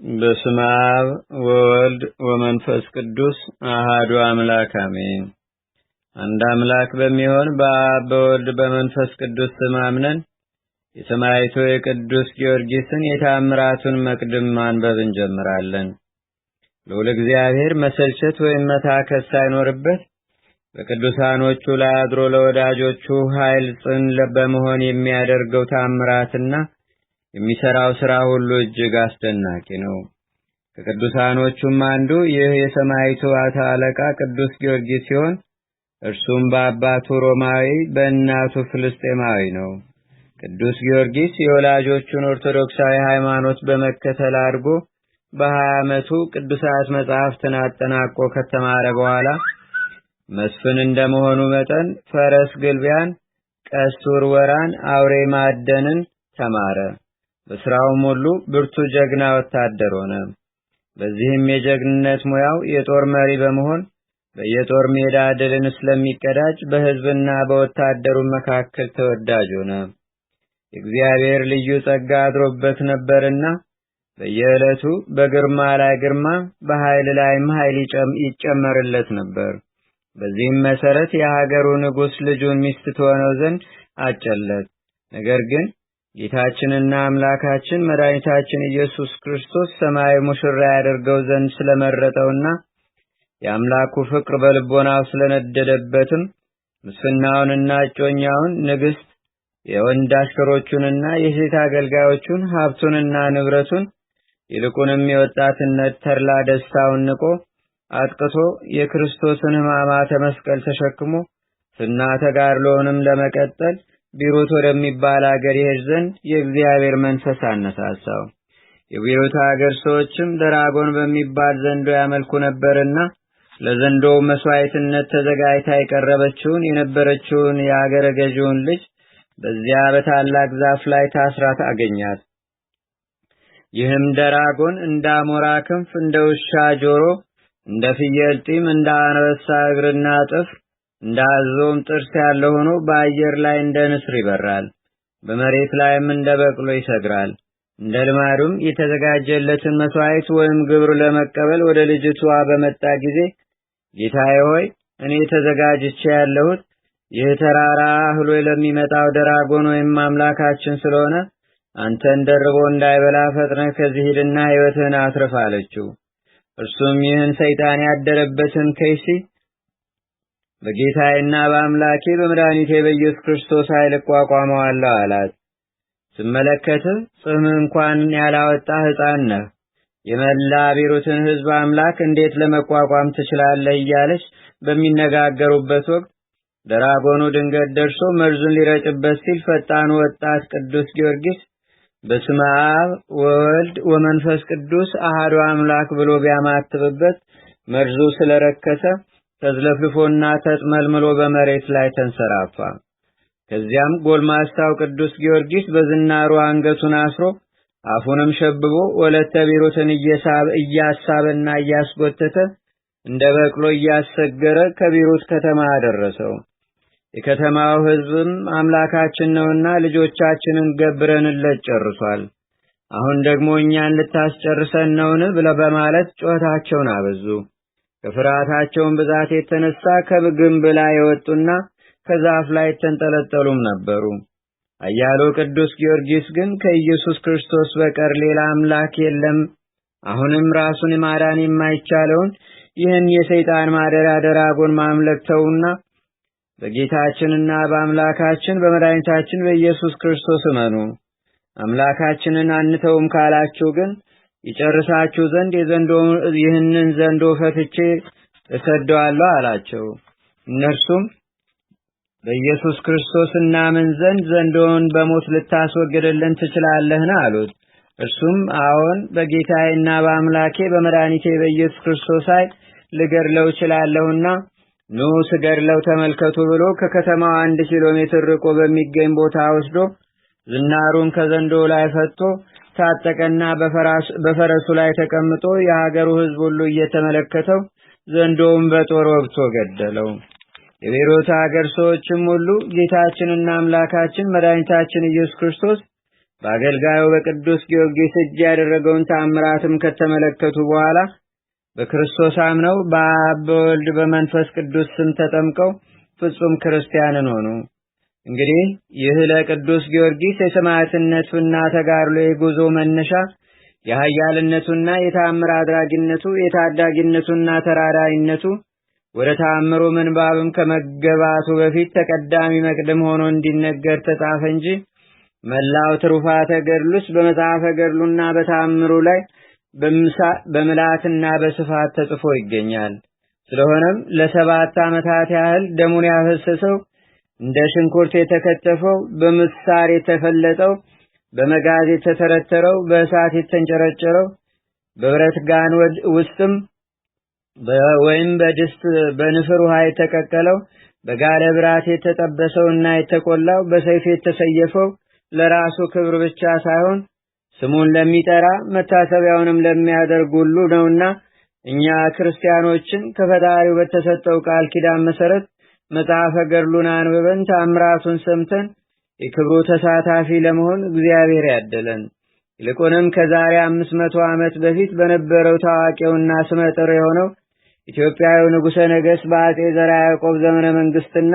በስመ አብ ወወልድ ወመንፈስ ቅዱስ አሐዱ አምላክ አሜን። አንድ አምላክ በሚሆን በአብ በወልድ በመንፈስ ቅዱስ ስም አምነን የሰማዕቱ የቅዱስ ጊዮርጊስን የተአምራቱን መቅድም ማንበብ እንጀምራለን። ልዑል እግዚአብሔር መሰልቸት ወይም መታከት ሳይኖርበት በቅዱሳኖቹ ላይ አድሮ ለወዳጆቹ ኃይል ጽን በመሆን የሚያደርገው ተአምራትና የሚሰራው ሥራ ሁሉ እጅግ አስደናቂ ነው። ከቅዱሳኖቹም አንዱ ይህ የሰማዕቱ አለቃ ቅዱስ ጊዮርጊስ ሲሆን እርሱም በአባቱ ሮማዊ በእናቱ ፍልስጤማዊ ነው። ቅዱስ ጊዮርጊስ የወላጆቹን ኦርቶዶክሳዊ ሃይማኖት በመከተል አድጎ በ20 ዓመቱ ቅዱሳት መጻሕፍትን አጠናቆ ከተማረ በኋላ መስፍን እንደመሆኑ መጠን ፈረስ ግልቢያን፣ ቀስት ውርወራን፣ አውሬ ማደንን ተማረ። በስራውም ሁሉ ብርቱ ጀግና ወታደር ሆነ። በዚህም የጀግንነት ሙያው የጦር መሪ በመሆን በየጦር ሜዳ ድልን ስለሚቀዳጅ በሕዝብና በወታደሩ መካከል ተወዳጅ ሆነ። እግዚአብሔር ልዩ ጸጋ አድሮበት ነበርና በየዕለቱ በግርማ ላይ ግርማ በኃይል ላይም ኃይል ይጨመርለት ነበር። በዚህም መሰረት የሀገሩ ንጉሥ ልጁን ሚስት ትሆነው ዘንድ አጨለት። ነገር ግን ጌታችንና አምላካችን መድኃኒታችን ኢየሱስ ክርስቶስ ሰማያዊ ሙሽራ ያደርገው ዘንድ ስለመረጠውና የአምላኩ ፍቅር በልቦናው ስለነደደበትም ምስፍናውንና እጮኛውን ንግሥት የወንድ አሽከሮቹንና የሴት አገልጋዮቹን ሀብቱንና ንብረቱን ይልቁንም የወጣትነት ተድላ ደስታውን ንቆ አጥቅቶ የክርስቶስን ሕማማተ መስቀል ተሸክሞ ስና ተጋድሎውንም ለመቀጠል ቢሮት ወደሚባል አገር ይሄድ ዘንድ የእግዚአብሔር መንፈስ አነሳሳው። የቢሮት አገር ሰዎችም ደራጎን በሚባል ዘንዶ ያመልኩ ነበርና ለዘንዶው መስዋዕትነት ተዘጋጅታ የቀረበችውን የነበረችውን የአገረ ገዢውን ልጅ በዚያ በታላቅ ዛፍ ላይ ታስራት አገኛት። ይህም ደራጎን እንደ አሞራ ክንፍ፣ እንደ ውሻ ጆሮ፣ እንደ ፍየል ጢም፣ እንደ አንበሳ እግርና ጥፍር፣ እንደ አዞም ጥርስ ያለው ሆኖ በአየር ላይ እንደ ንስር ይበራል። በመሬት ላይም እንደ በቅሎ ይሰግራል። እንደ ልማዱም የተዘጋጀለትን መስዋዕት ወይም ግብር ለመቀበል ወደ ልጅቷ በመጣ ጊዜ ጌታዬ ሆይ እኔ ተዘጋጅቼ ያለሁት ይህ ተራራ አህሎ ለሚመጣው ደራጎን ወይም አምላካችን ስለሆነ አንተን ደርቦ እንዳይበላ ፈጥነህ ከዚህ ሂድና ሕይወትህን አትርፍ አለችው። እርሱም ይህን ሰይጣን ያደረበትን ከይሲ በጌታዬና በአምላኬ በመድኃኒቴ በኢየሱስ ክርስቶስ ኃይል እቋቋመዋለሁ አላት። ስመለከትህ ጽምህ እንኳን ያላወጣ ሕፃን ነህ። የመላ ቢሮትን ሕዝብ አምላክ እንዴት ለመቋቋም ትችላለህ? እያለች በሚነጋገሩበት ወቅት ደራጎኑ ድንገት ደርሶ መርዙን ሊረጭበት ሲል ፈጣኑ ወጣት ቅዱስ ጊዮርጊስ በስመ አብ ወወልድ ወመንፈስ ቅዱስ አሐዱ አምላክ ብሎ ቢያማትብበት መርዙ ስለረከሰ ተዝለፍልፎና ተጥመልምሎ በመሬት ላይ ተንሰራፋ። ከዚያም ጎልማሳው ቅዱስ ጊዮርጊስ በዝናሩ አንገቱን አስሮ አፉንም ሸብቦ ወለተ ቢሮትን እያሳበና እያስጎተተ እንደ በቅሎ እያሰገረ ከቢሮት ከተማ አደረሰው። የከተማው ሕዝብም አምላካችን ነውና ልጆቻችንን ገብረንለት ጨርሷል፣ አሁን ደግሞ እኛን ልታስጨርሰን ነውን? ብለው በማለት ጩኸታቸውን አበዙ። ከፍርሃታቸውን ብዛት የተነሳ ከግንብ ላይ የወጡና ከዛፍ ላይ የተንጠለጠሉም ነበሩ። ኃያሉ ቅዱስ ጊዮርጊስ ግን ከኢየሱስ ክርስቶስ በቀር ሌላ አምላክ የለም፣ አሁንም ራሱን ማዳን የማይቻለውን ይህን የሰይጣን ማደሪያ ደራጎን ማምለክ ተውና በጌታችንና በአምላካችን በመድኃኒታችን በኢየሱስ ክርስቶስ እመኑ። አምላካችንን አንተውም ካላችሁ ግን ይጨርሳችሁ ዘንድ ይህንን ዘንዶ ፈትቼ እሰደዋለሁ አላቸው። እነርሱም በኢየሱስ ክርስቶስ እናምን ዘንድ ዘንዶውን በሞት ልታስወግድልን ትችላለህን? አሉት። እርሱም አዎን፣ በጌታዬና በአምላኬ በመድኃኒቴ በኢየሱስ ክርስቶስ ኃይል ልገድለው እችላለሁና ኑ ስገድለው ተመልከቱ ብሎ ከከተማው 1 ኪሎ ሜትር ርቆ በሚገኝ ቦታ ወስዶ ዝናሩን ከዘንዶ ላይ ፈቶ ታጠቀና በፈረሱ ላይ ተቀምጦ የሀገሩ ሕዝብ ሁሉ እየተመለከተው ዘንዶውን በጦር ወግቶ ገደለው። የቤሮት ሀገር ሰዎችም ሁሉ ጌታችንና አምላካችን መድኃኒታችን ኢየሱስ ክርስቶስ በአገልጋዩ በቅዱስ ጊዮርጊስ እጅ ያደረገውን ተአምራትም ከተመለከቱ በኋላ በክርስቶስ አምነው በአብ በወልድ በመንፈስ ቅዱስ ስም ተጠምቀው ፍጹም ክርስቲያንን ሆኑ። እንግዲህ ይህ ለቅዱስ ጊዮርጊስ የሰማዕትነቱና ተጋድሎ የጉዞ መነሻ የኃያልነቱና የተአምር አድራጊነቱ የታዳጊነቱና ተራዳይነቱ ወደ ተአምሩ ምንባብም ከመገባቱ በፊት ተቀዳሚ መቅደም ሆኖ እንዲነገር ተጻፈ እንጂ መላው ትሩፋተ ገድሉስ በመጽሐፈ ገድሉና በተአምሩ ላይ በምልአትና በስፋት ተጽፎ ይገኛል። ስለሆነም ለ7 ዓመታት ያህል ደሙን ያፈሰሰው፣ እንደ ሽንኩርት የተከተፈው፣ በምሳር የተፈለጠው፣ በመጋዝ የተተረተረው፣ በእሳት የተንጨረጨረው፣ በብረት ጋን ውስጥም ወይም በድስት በንፍር ውሃ የተቀቀለው፣ በጋለ ብራት የተጠበሰውና የተቆላው፣ በሰይፍ የተሰየፈው ለራሱ ክብር ብቻ ሳይሆን ስሙን ለሚጠራ መታሰቢያውንም ለሚያደርግ ሁሉ ነውና እኛ ክርስቲያኖችን ከፈጣሪው በተሰጠው ቃል ኪዳን መሰረት መጽሐፈ ገድሉን አንብበን ተአምራቱን ሰምተን የክብሩ ተሳታፊ ለመሆን እግዚአብሔር ያደለን። ይልቁንም ከዛሬ 500 ዓመት በፊት በነበረው ታዋቂውና ስመጥር የሆነው ኢትዮጵያዊ ንጉሠ ነገሥት በአጼ ዘርዓ ያዕቆብ ዘመነ መንግስትና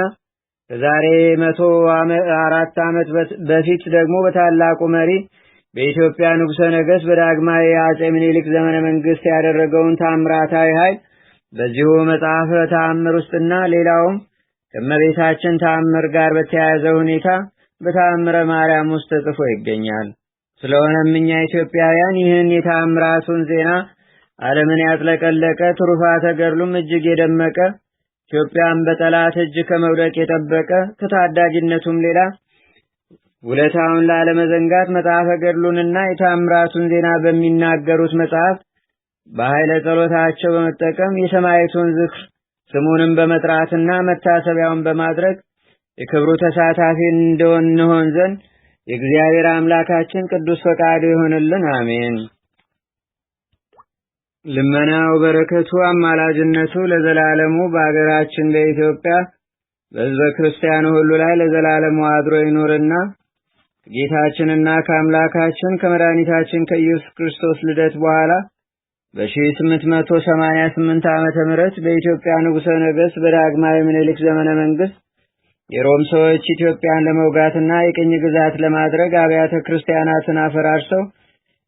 ከዛሬ 104 ዓመት በፊት ደግሞ በታላቁ መሪ በኢትዮጵያ ንጉሠ ነገሥት በዳግማዊ አጼ ምኒልክ ዘመነ መንግስት ያደረገውን ተአምራታዊ ኃይል በዚሁ መጽሐፈ ተአምር ውስጥና ሌላውም ከእመቤታችን ተአምር ጋር በተያያዘ ሁኔታ በተአምረ ማርያም ውስጥ ተጽፎ ይገኛል። ስለሆነም እኛ ኢትዮጵያውያን ይህን የተአምራቱን ዜና ዓለምን ያጥለቀለቀ ትሩፋተ ገድሉም እጅግ የደመቀ ኢትዮጵያን በጠላት እጅ ከመውደቅ የጠበቀ ከታዳጊነቱም ሌላ ውለታውን ላለመዘንጋት መጽሐፈ ገድሉንና የተአምራቱን ዜና በሚናገሩት መጽሐፍ በኃይለ ጸሎታቸው በመጠቀም የሰማዕቱን ዝክር ስሙንም በመጥራትና መታሰቢያውን በማድረግ የክብሩ ተሳታፊ እንሆን ዘንድ የእግዚአብሔር አምላካችን ቅዱስ ፈቃዱ ይሆንልን። አሜን። ልመናው በረከቱ አማላጅነቱ ለዘላለሙ በአገራችን በኢትዮጵያ በሕዝበ ክርስቲያኑ ሁሉ ላይ ለዘላለሙ አድሮ ይኑርና ከጌታችንና ከአምላካችን ከመድኃኒታችን ከኢየሱስ ክርስቶስ ልደት በኋላ በ1888 ዓመተ ምህረት በኢትዮጵያ ንጉሠ ነገሥት በዳግማዊ ምኒልክ ዘመነ መንግስት የሮም ሰዎች ኢትዮጵያን ለመውጋትና የቅኝ ግዛት ለማድረግ አብያተ ክርስቲያናትን አፈራርሰው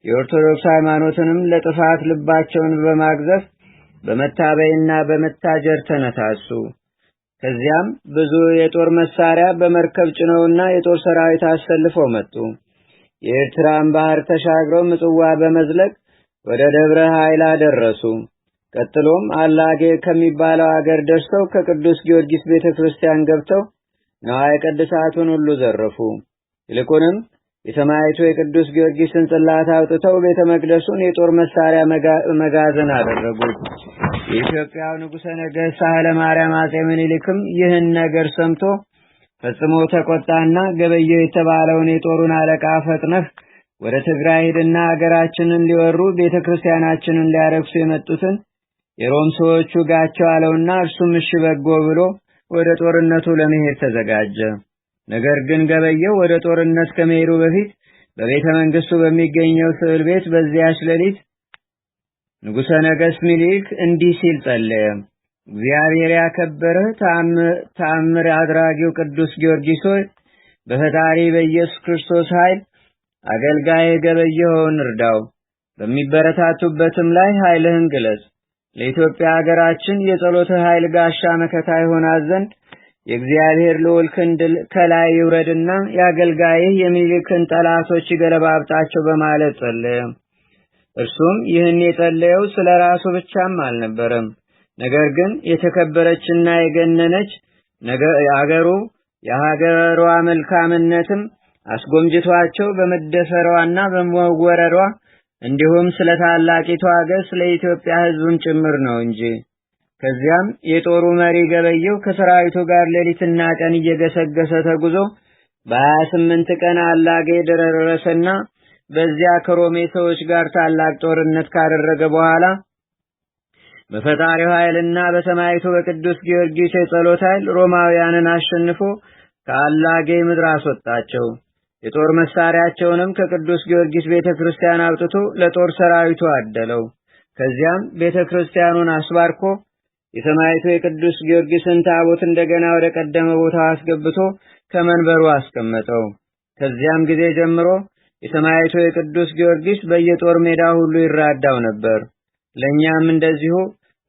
የኦርቶዶክስ ሃይማኖትንም ለጥፋት ልባቸውን በማግዘፍ በመታበይና በመታጀር ተነሳሱ። ከዚያም ብዙ የጦር መሳሪያ በመርከብ ጭነውና የጦር ሰራዊት አሰልፈው መጡ። የኤርትራን ባህር ተሻግረው ምጽዋ በመዝለቅ ወደ ደብረ ኃይላ ደረሱ። ቀጥሎም አላጌ ከሚባለው አገር ደርሰው ከቅዱስ ጊዮርጊስ ቤተክርስቲያን ገብተው ንዋየ ቅድሳቱን ሁሉ ዘረፉ። ይልቁንም የሰማዕቱ የቅዱስ ጊዮርጊስን ጽላት አውጥተው ቤተ መቅደሱን የጦር መሳሪያ መጋዘን አደረጉት። የኢትዮጵያው ንጉሠ ነገሥት ሳህለ ማርያም አጼ ምኒልክም ይህን ነገር ሰምቶ ፈጽሞ ተቆጣና ገበየው የተባለውን የጦሩን አለቃ ፈጥነህ ወደ ትግራይ ሄድና አገራችንን ሊወሩ ቤተክርስቲያናችንን ሊያረክሱ የመጡትን የሮም ሰዎች ውጋቸው አለውና እርሱም እሺ በጎ ብሎ ወደ ጦርነቱ ለመሄድ ተዘጋጀ። ነገር ግን ገበየው ወደ ጦርነት ከመሄዱ በፊት በቤተ መንግስቱ በሚገኘው ስዕል ቤት በዚያች ሌሊት ንጉሠ ነገሥት ምኒልክ እንዲህ ሲል ጸለየ። እግዚአብሔር ያከበረህ ተአምር አድራጊው ቅዱስ ጊዮርጊስ ሆይ በፈጣሪ በኢየሱስ ክርስቶስ ኃይል አገልጋይ ገበየውን እርዳው። በሚበረታቱበትም ላይ ኃይልህን ግለጽ። ለኢትዮጵያ ሀገራችን የጸሎት ኃይል ጋሻ መከታ ይሆናት ዘንድ የእግዚአብሔር ልዑል ክንድ ከላይ ይውረድና የአገልጋይህ የሚልክን ጠላቶች ይገለባብጣቸው በማለት ጸለየ። እርሱም ይህን የጸለየው ስለ ራሱ ብቻም አልነበረም። ነገር ግን የተከበረችና የገነነች የሀገሯ መልካምነትም አስጎምጅቷቸው በመደፈሯና በመወረሯ እንዲሁም ስለ ታላቂቷ ሀገር ስለ ኢትዮጵያ ሕዝብም ጭምር ነው እንጂ። ከዚያም የጦሩ መሪ ገበየው ከሰራዊቱ ጋር ሌሊትና ቀን እየገሰገሰ ተጉዞ በ28 ቀን አላጌ ደረሰና በዚያ ከሮሜ ሰዎች ጋር ታላቅ ጦርነት ካደረገ በኋላ በፈጣሪው ኃይልና በሰማዕቱ በቅዱስ ጊዮርጊስ የጸሎት ኃይል ሮማውያንን አሸንፎ ከአላጌ ምድር አስወጣቸው። የጦር መሳሪያቸውንም ከቅዱስ ጊዮርጊስ ቤተክርስቲያን አውጥቶ ለጦር ሰራዊቱ አደለው። ከዚያም ቤተክርስቲያኑን አስባርኮ የሰማዕቱ የቅዱስ ጊዮርጊስን ታቦት እንደገና ወደ ቀደመ ቦታው አስገብቶ ከመንበሩ አስቀመጠው። ከዚያም ጊዜ ጀምሮ የሰማዕቱ የቅዱስ ጊዮርጊስ በየጦር ሜዳው ሁሉ ይራዳው ነበር። ለኛም እንደዚሁ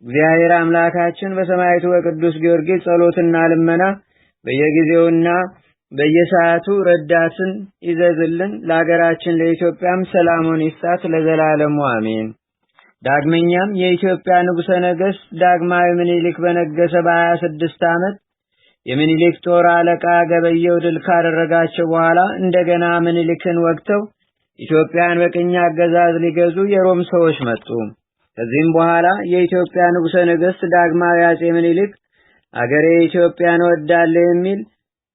እግዚአብሔር አምላካችን በሰማዕቱ በቅዱስ ጊዮርጊስ ጸሎትና ልመና በየጊዜውና በየሰዓቱ ረዳትን ይዘዝልን። ለሀገራችን ለኢትዮጵያም ሰላሙን ይስጣት ለዘላለሙ አሜን። ዳግመኛም የኢትዮጵያ ንጉሠ ነገሥት ዳግማዊ ምኒልክ በነገሰ በ26 ዓመት የሚኒሊክ ጦር አለቃ ገበየው ድል ካደረጋቸው በኋላ እንደገና ምኒልክን ወግተው ኢትዮጵያን በቅኝ አገዛዝ ሊገዙ የሮም ሰዎች መጡ። ከዚህም በኋላ የኢትዮጵያ ንጉሠ ነገሥት ዳግማዊ አጼ ምኒልክ አገሬ ኢትዮጵያን እወዳለሁ የሚል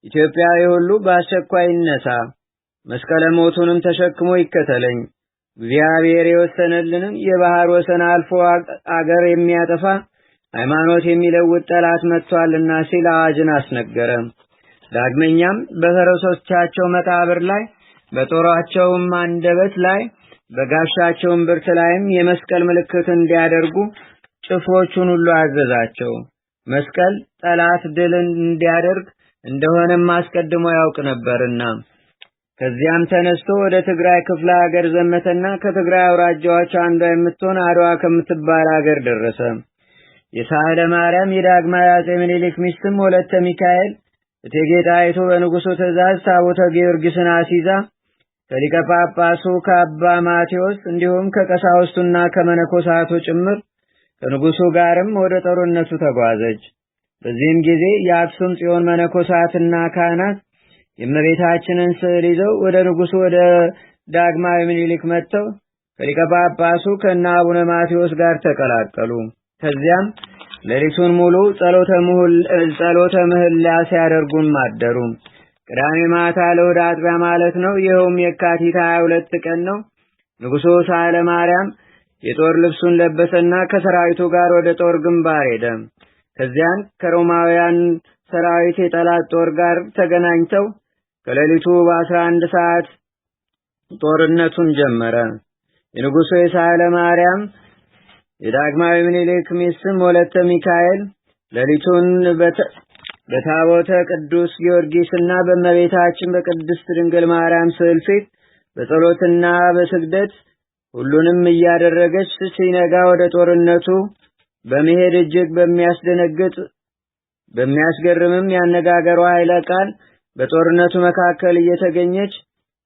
ኢትዮጵያዊ ሁሉ በአስቸኳይ ይነሳ፣ መስቀለ ሞቱንም ተሸክሞ ይከተለኝ፣ እግዚአብሔር የወሰነልንን የባህር ወሰን አልፎ አገር የሚያጠፋ ሃይማኖት የሚለውጥ ጠላት መጥቷልና ሲል አዋጅን አስነገረ። ዳግመኛም በፈረሶቻቸው መቃብር ላይ በጦራቸውም አንደበት ላይ በጋሻቸውም ብርት ላይም የመስቀል ምልክት እንዲያደርጉ ጭፍሮቹን ሁሉ አዘዛቸው። መስቀል ጠላት ድልን እንዲያደርግ እንደሆነም አስቀድሞ ያውቅ ነበርና። ከዚያም ተነስቶ ወደ ትግራይ ክፍለ ሀገር ዘመተና ከትግራይ አውራጃዎች አንዷ የምትሆን አድዋ ከምትባል ሀገር ደረሰ። የሳህለ ማርያም የዳግማዊ አጼ ምኒልክ ሚስትም ወለተ ሚካኤል እቴጌ ጣይቱ በንጉሱ ትእዛዝ ታቦተ ጊዮርጊስን አስይዛ ከሊቀ ጳጳሱ ከአባ ማቴዎስ እንዲሁም ከቀሳውስቱና ከመነኮሳቱ ጭምር ከንጉሱ ጋርም ወደ ጦርነቱ ተጓዘች። በዚህም ጊዜ የአክሱም ጽዮን መነኮሳትና ካህናት የእመቤታችንን ስዕል ይዘው ወደ ንጉሱ ወደ ዳግማዊ ምኒልክ መጥተው ከሊቀ ጳጳሱ ከነ አቡነ ማቴዎስ ጋር ተቀላቀሉ። ከዚያም ሌሊቱን ሙሉ ጸሎተ ምህላ ሲያደርጉም አደሩ። ቅዳሜ ማታ ለእሑድ አጥቢያ ማለት ነው። ይኸውም የካቲት 22 ቀን ነው። ንጉሡ ሳህለ ማርያም የጦር ልብሱን ለበሰና ከሰራዊቱ ጋር ወደ ጦር ግንባር ሄደ። ከዚያን ከሮማውያን ሰራዊት የጠላት ጦር ጋር ተገናኝተው ከሌሊቱ በ11 ሰዓት ጦርነቱን ጀመረ። የንጉሡ የሳህለ ማርያም የዳግማዊ ምኒልክ ሚስትም ወለተ ሚካኤል ሌሊቱን በታቦተ ቅዱስ ጊዮርጊስና በእመቤታችን በቅድስት ድንግል ማርያም ስዕል ፊት በጸሎትና በስግደት ሁሉንም እያደረገች ሲነጋ ወደ ጦርነቱ በመሄድ እጅግ በሚያስደነግጥ በሚያስገርምም ያነጋገሯ ኃይለ ቃል በጦርነቱ መካከል እየተገኘች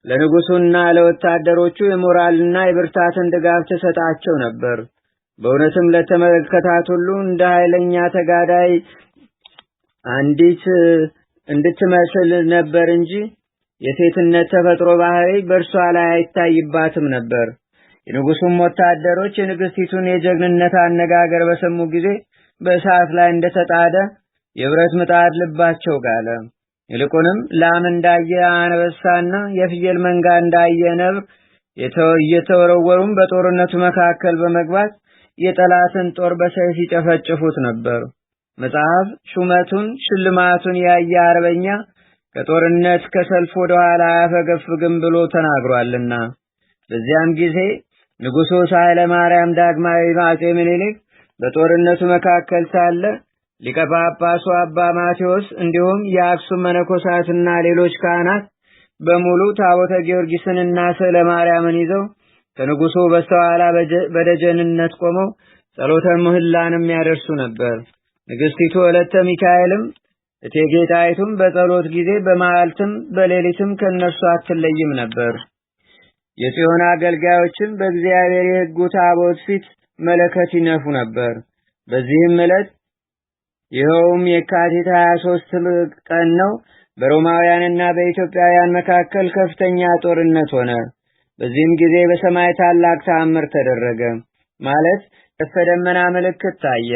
ለንጉሱና ለወታደሮቹ የሞራልና የብርታትን ድጋፍ ተሰጣቸው ነበር። በእውነትም ለተመለከታት ሁሉ እንደ ኃይለኛ ተጋዳይ አንዲት እንድትመስል ነበር እንጂ የሴትነት ተፈጥሮ ባህሪ በእርሷ ላይ አይታይባትም ነበር። የንጉሱም ወታደሮች የንግስቲቱን የጀግንነት አነጋገር በሰሙ ጊዜ በእሳት ላይ እንደተጣደ የብረት ምጣድ ልባቸው ጋለ። ይልቁንም ላም እንዳየ አንበሳና የፍየል መንጋ እንዳየ ነብር እየተወረወሩም በጦርነቱ መካከል በመግባት የጠላትን ጦር በሰይፍ ይጨፈጭፉት ነበር። መጽሐፍ ሹመቱን ሽልማቱን ያየ አርበኛ ከጦርነት ከሰልፍ ወደ ኋላ አያፈገፍግም ብሎ ተናግሯልና። በዚያም ጊዜ ንጉሡ ሳህለ ማርያም ዳግማዊ አጼ ምኒልክ በጦርነቱ መካከል ሳለ ሊቀ ጳጳሱ አባ ማቴዎስ እንዲሁም የአክሱም መነኮሳትና ሌሎች ካህናት በሙሉ ታቦተ ጊዮርጊስንና ስዕለ ማርያምን ይዘው ከንጉሡ በስተኋላ በደጀንነት ቆመው ጸሎተ ምህላንም ያደርሱ ነበር። ንግስቲቱ ወለተ ሚካኤልም እቴጌ ጣይቱም በጸሎት ጊዜ በመዓልትም በሌሊትም ከነርሱ አትለይም ነበር። የጽዮን አገልጋዮችም በእግዚአብሔር የሕጉ ታቦት ፊት መለከት ይነፉ ነበር። በዚህም ዕለት ይኸውም የካቲት 23 ቀን ነው፣ በሮማውያንና በኢትዮጵያውያን መካከል ከፍተኛ ጦርነት ሆነ። በዚህም ጊዜ በሰማይ ታላቅ ተአምር ተደረገ። ማለት ቀስተ ደመና ምልክት ታየ።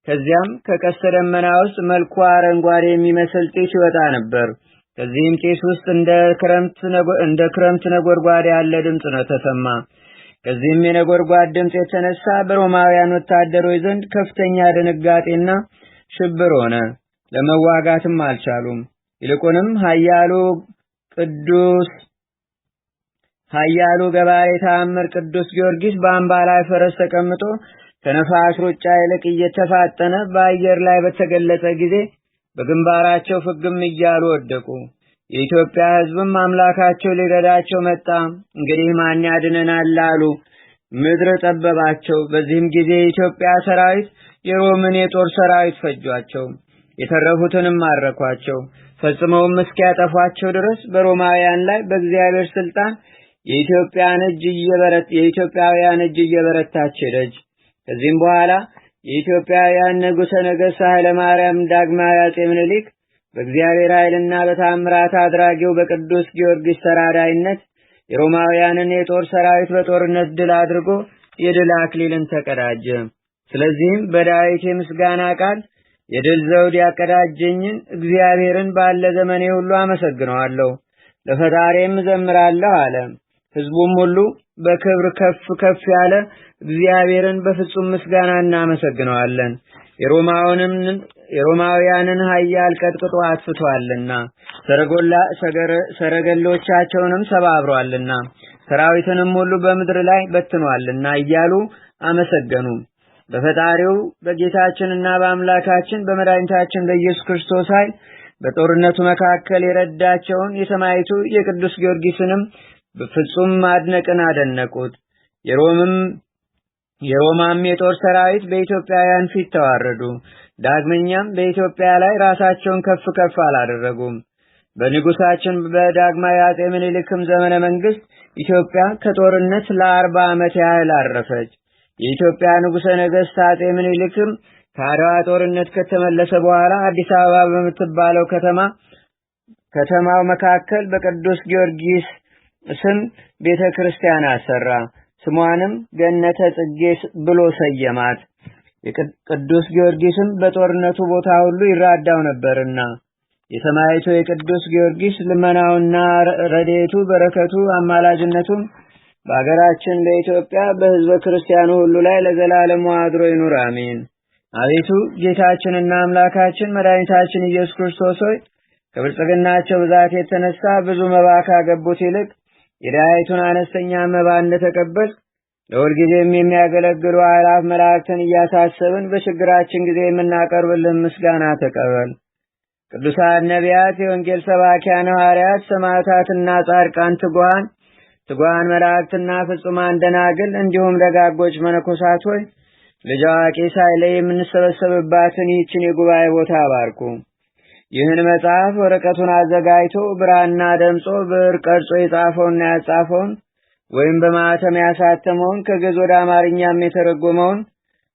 ከዚያም ከቀስተ ደመና ውስጥ መልኩ አረንጓዴ የሚመስል ጢስ ይወጣ ነበር። ከዚህም ጢስ ውስጥ እንደ ክረምት ነጎድጓድ ያለ ድምፅ ነው ተሰማ። ከዚህም የነጎድጓድ ድምፅ የተነሳ በሮማውያን ወታደሮች ዘንድ ከፍተኛ ድንጋጤና ሽብር ሆነ። ለመዋጋትም አልቻሉም። ይልቁንም ኃያሉ ቅዱስ ኃያሉ ገባሬ ተአምር ቅዱስ ጊዮርጊስ በአምባ ላይ ፈረስ ተቀምጦ ከነፋስ ሩጫ ይልቅ እየተፋጠነ በአየር ላይ በተገለጸ ጊዜ በግንባራቸው ፍግም እያሉ ወደቁ። የኢትዮጵያ ሕዝብም አምላካቸው ሊረዳቸው መጣ፣ እንግዲህ ማን ያድነናል አሉ። ምድር ጠበባቸው። በዚህም ጊዜ የኢትዮጵያ ሰራዊት የሮምን የጦር ሰራዊት ፈጇቸው፣ የተረፉትንም ማረኳቸው። ፈጽመውም እስኪያጠፏቸው ድረስ በሮማውያን ላይ በእግዚአብሔር ስልጣን የኢትዮጵያውያን እጅ እየበረታች ሄደች። ከዚህም በኋላ የኢትዮጵያውያን ንጉሠ ነገሥት ኃይለ ማርያም ዳግማዊ አጼ ምኒልክ በእግዚአብሔር ኃይልና በታምራት አድራጊው በቅዱስ ጊዮርጊስ ተራዳይነት የሮማውያንን የጦር ሰራዊት በጦርነት ድል አድርጎ የድል አክሊልን ተቀዳጀ። ስለዚህም በዳዊት የምስጋና ቃል የድል ዘውድ ያቀዳጀኝን እግዚአብሔርን ባለ ዘመኔ ሁሉ አመሰግነዋለሁ፣ ለፈጣሪም እዘምራለሁ አለ። ሕዝቡም ሁሉ በክብር ከፍ ከፍ ያለ እግዚአብሔርን በፍጹም ምስጋና እናመሰግነዋለን፣ የሮማውያንን ኃያል ቀጥቅጦ አጥፍቷልና ሰረገሎቻቸውንም ሰባብሯልና ሰራዊትንም ሁሉ በምድር ላይ በትኗልና እያሉ አመሰገኑ። በፈጣሪው በጌታችንና በአምላካችን በመድኃኒታችን በኢየሱስ ክርስቶስ ኃይል በጦርነቱ መካከል የረዳቸውን የሰማዕቱ የቅዱስ ጊዮርጊስንም በፍጹም ማድነቅን አደነቁት። የሮማም የጦር ሰራዊት በኢትዮጵያውያን ፊት ተዋረዱ። ዳግመኛም በኢትዮጵያ ላይ ራሳቸውን ከፍ ከፍ አላደረጉም። በንጉሳችን በዳግማዊ አጼ ምኒልክም ዘመነ መንግስት ኢትዮጵያ ከጦርነት ለ40 ዓመት ያህል አረፈች። የኢትዮጵያ ንጉሠ ነገሥት አጼ ምኒልክም ከአድዋ ጦርነት ከተመለሰ በኋላ አዲስ አበባ በምትባለው ከተማው መካከል በቅዱስ ጊዮርጊስ ስም ቤተክርስቲያን አሰራ። ስሟንም ገነተ ጽጌ ብሎ ሰየማት። ቅዱስ ጊዮርጊስም በጦርነቱ ቦታ ሁሉ ይራዳው ነበርና የሰማዕቱ የቅዱስ ጊዮርጊስ ልመናውና ረድኤቱ በረከቱ አማላጅነቱም በአገራችን በኢትዮጵያ በሕዝበ ክርስቲያኑ ሁሉ ላይ ለዘላለሙ አድሮ ይኑር፣ አሜን። አቤቱ ጌታችንና አምላካችን መድኃኒታችን ኢየሱስ ክርስቶስ ሆይ ከብልጽግናቸው ብዛት የተነሳ ብዙ መባ ካገቡት ይልቅ የድሃይቱን አነስተኛ መባ እንደተቀበል ለሁልጊዜም የሚያገለግሉ አእላፍ መላእክትን እያሳሰብን በችግራችን ጊዜ የምናቀርብልን ምስጋና ተቀበል። ቅዱሳን ነቢያት፣ የወንጌል ሰባኪያን ሐዋርያት፣ ሰማዕታትና ጻድቃን፣ ትጉሃን መላእክትና ፍጹማን ደናግል እንዲሁም ደጋጎች መነኮሳት ሆይ ልጅ አዋቂ ሳይለይ የምንሰበሰብባትን ይህችን የጉባኤ ቦታ አባርኩ። ይህን መጽሐፍ ወረቀቱን አዘጋጅቶ ብራና ደምጾ ብዕር ቀርጾ የጻፈውና ያጻፈውን ወይም በማኅተም ያሳተመውን ከግዕዝ ወደ አማርኛም የተረጎመውን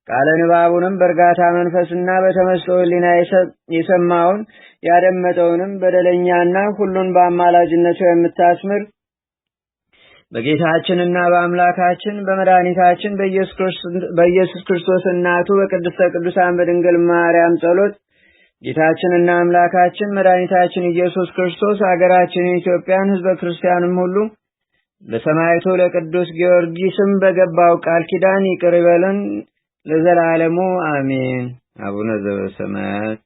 ቃለ ንባቡንም በእርጋታ መንፈስና በተመስጦ ሕሊና የሰማውን ያደመጠውንም በደለኛና ሁሉን በአማላጅነቱ የምታስምር በጌታችንና በአምላካችን በመድኃኒታችን በኢየሱስ ክርስቶስ እናቱ በቅድስተ ቅዱሳን በድንግል ማርያም ጸሎት ጌታችንና አምላካችን መድኃኒታችን ኢየሱስ ክርስቶስ አገራችንን ኢትዮጵያን ሕዝበ ክርስቲያንም ሁሉ ለሰማዕቱ ለቅዱስ ጊዮርጊስም በገባው ቃል ኪዳን ይቅር ይበለን ለዘላለሙ አሜን። አቡነ ዘበሰማያት